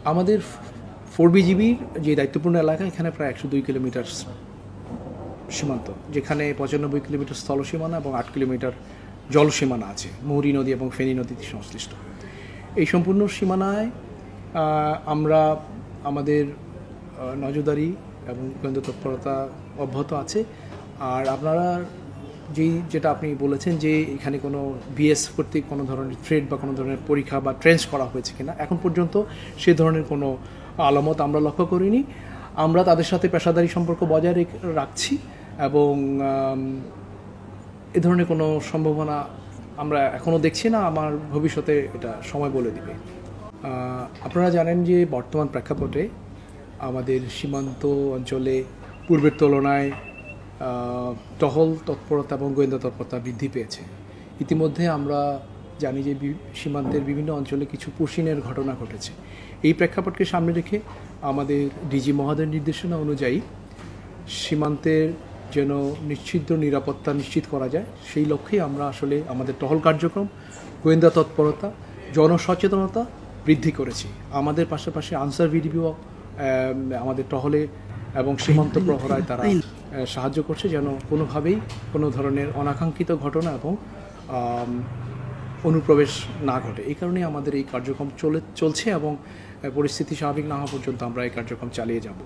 আমাদের 4BGBর যে দায়িত্বপূর্ণ এলাকা এখানে প্রায় 102 কিলোমিটার সীমান্ত, যেখানে 95 কিলোমিটার স্থল সীমানা এবং 8 কিলোমিটার জল সীমানা আছে মুহুরী নদী এবং ফেনী নদীতে সংশ্লিষ্ট। এই সম্পূর্ণ সীমানায় আমরা আমাদের নজরদারি এবং গোয়েন্দা তৎপরতা অব্যাহত আছে। আর আপনারা যেটা আপনি বলেছেন যে এখানে কোনো বিএস কর্তৃক কোনো ধরনের থ্রেড বা কোনো ধরনের পরীক্ষা বা ট্রেন্স করা হয়েছে কিনা, এখন পর্যন্ত সে ধরনের কোনো আলামত আমরা লক্ষ্য করিনি। আমরা তাদের সাথে পেশাদারি সম্পর্ক বজায় রাখছি এবং এ ধরনের কোনো সম্ভাবনা আমরা এখনও দেখছি না। আমার ভবিষ্যতে এটা সময় বলে দিবে। আপনারা জানেন যে বর্তমান প্রেক্ষাপটে আমাদের সীমান্ত অঞ্চলে পূর্বের তুলনায় টহল তৎপরতা এবং গোয়েন্দা তৎপরতা বৃদ্ধি পেয়েছে। ইতিমধ্যে আমরা জানি যে সীমান্তের বিভিন্ন অঞ্চলে কিছু পুশিনের ঘটনা ঘটেছে। এই প্রেক্ষাপটকে সামনে রেখে আমাদের ডিজি মহোদয়ের নির্দেশনা অনুযায়ী সীমান্তের যেন নিশ্চিত নিরাপত্তা নিশ্চিত করা যায়, সেই লক্ষ্যেই আমরা আসলে আমাদের টহল কার্যক্রম, গোয়েন্দা তৎপরতা, জনসচেতনতা বৃদ্ধি করেছি। আমাদের পাশাপাশি আনসার ভিডিও আমাদের টহলে এবং সীমান্ত প্রহরায় তারা সাহায্য করছে, যেন কোনোভাবেই কোনো ধরনের অনাকাঙ্ক্ষিত ঘটনা এবং অনুপ্রবেশ না ঘটে। এই কারণে আমাদের এই কার্যক্রম চলছে এবং পরিস্থিতি স্বাভাবিক না হওয়া পর্যন্ত আমরা এই কার্যক্রম চালিয়ে যাব।